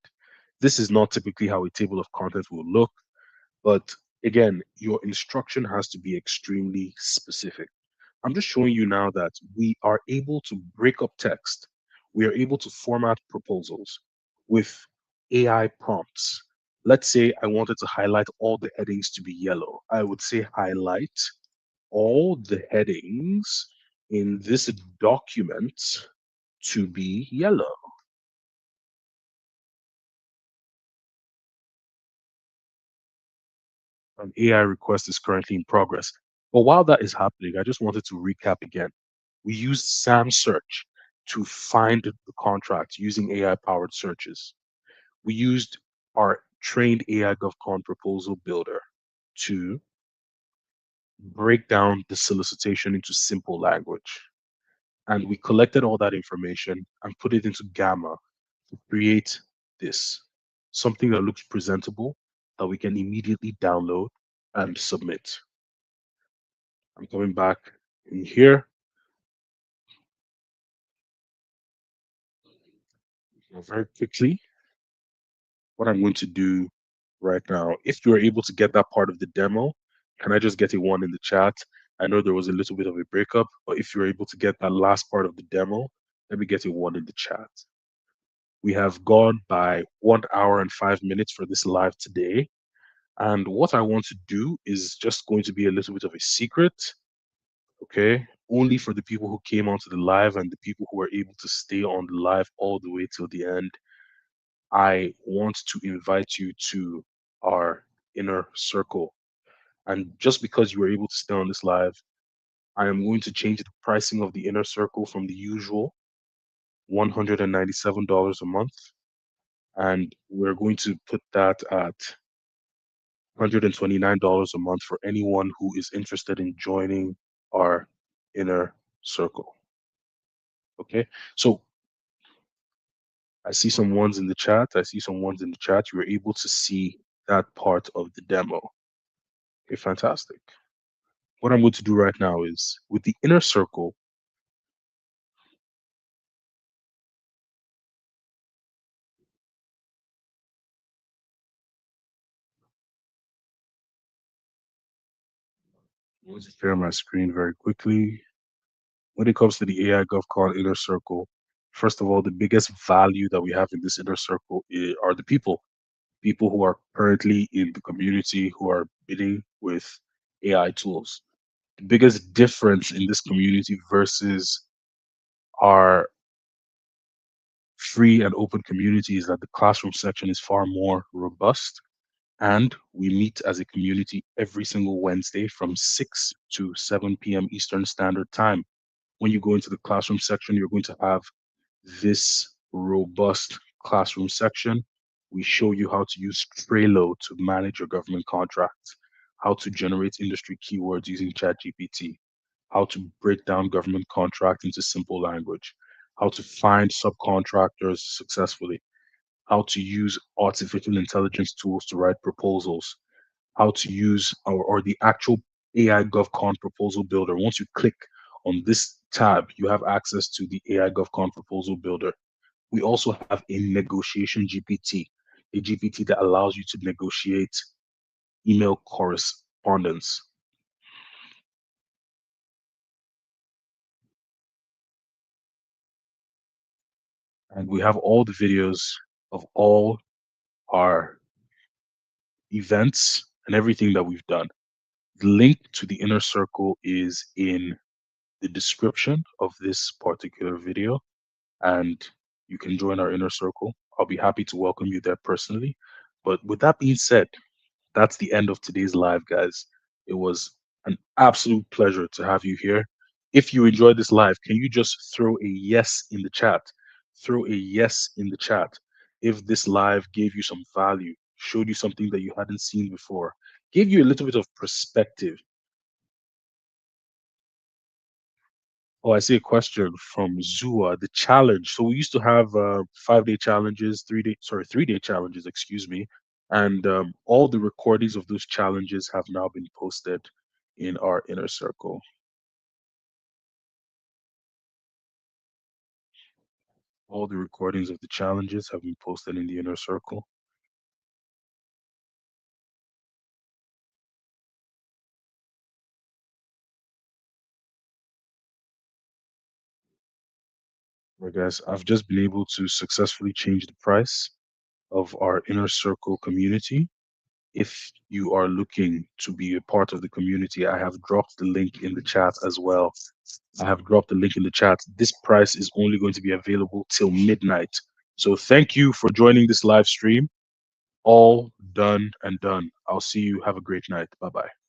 This is not typically how a table of contents will look, but again, your instruction has to be extremely specific. I'm just showing you now that we are able to break up text. We are able to format proposals with AI prompts. Let's say I wanted to highlight all the headings to be yellow. I would say highlight all the headings in this document to be yellow. An AI request is currently in progress. But while that is happening, I just wanted to recap again. We used SAM search to find the contract using AI powered searches. We used our trained AI GovCon proposal builder to break down the solicitation into simple language. And we collected all that information and put it into Gamma to create this, something that looks presentable, that we can immediately download and submit. I'm coming back in here very quickly. What I'm going to do right now, if you're able to get that part of the demo, can I just get a one in the chat? I know there was a little bit of a breakup, but if you're able to get that last part of the demo, let me get a one in the chat. We have gone by 1 hour and 5 minutes for this live today. And what I want to do is just going to be a little bit of a secret. Okay. only for the people who came onto the live and the people who were able to stay on the live all the way till the end. I want to invite you to our inner circle. And just because you were able to stay on this live, I am going to change the pricing of the inner circle from the usual $197 a month. And we're going to put that at $129 a month for anyone who is interested in joining our inner circle. Okay. So I see some ones in the chat. I see some ones in the chat. You were able to see that part of the demo. Okay, fantastic. What I'm going to do right now is with the inner circle, I'm going to share my screen very quickly. When it comes to the AI GovCon inner circle, first of all, the biggest value that we have in this inner circle are the people who are currently in the community who are bidding with AI tools. The biggest difference in this community versus our free and open community is that the classroom section is far more robust. And we meet as a community every single Wednesday from 6 to 7 p.m. Eastern Standard Time. When you go into the classroom section, you're going to have this robust classroom section. We show you how to use Trello to manage your government contracts, how to generate industry keywords using ChatGPT, how to break down government contract into simple language, how to find subcontractors successfully, how to use artificial intelligence tools to write proposals, how to use or the actual AI GovCon proposal builder. Once you click on this tab, you have access to the AI GovCon proposal builder. We also have a negotiation GPT, a GPT that allows you to negotiate email correspondence. And we have all the videos of all our events and everything that we've done. The link to the inner circle is in the description of this particular video, and you can join our inner circle. I'll be happy to welcome you there personally. But with that being said, that's the end of today's live, guys. It was an absolute pleasure to have you here. If you enjoyed this live, can you just throw a yes in the chat? Throw a yes in the chat. If this live gave you some value, showed you something that you hadn't seen before, gave you a little bit of perspective. Oh, I see a question from Zua. The challenge. So we used to have 5 day challenges, 3 day, sorry, 3 day challenges, excuse me. And all the recordings of those challenges have now been posted in our inner circle. All the recordings of the challenges have been posted in the inner circle. Right, guys, I've just been able to successfully change the price of our inner circle community. If you are looking to be a part of the community, I have dropped the link in the chat as well. I have dropped the link in the chat. This price is only going to be available till midnight. So thank you for joining this live stream. All done and done. I'll see you. Have a great night. Bye bye.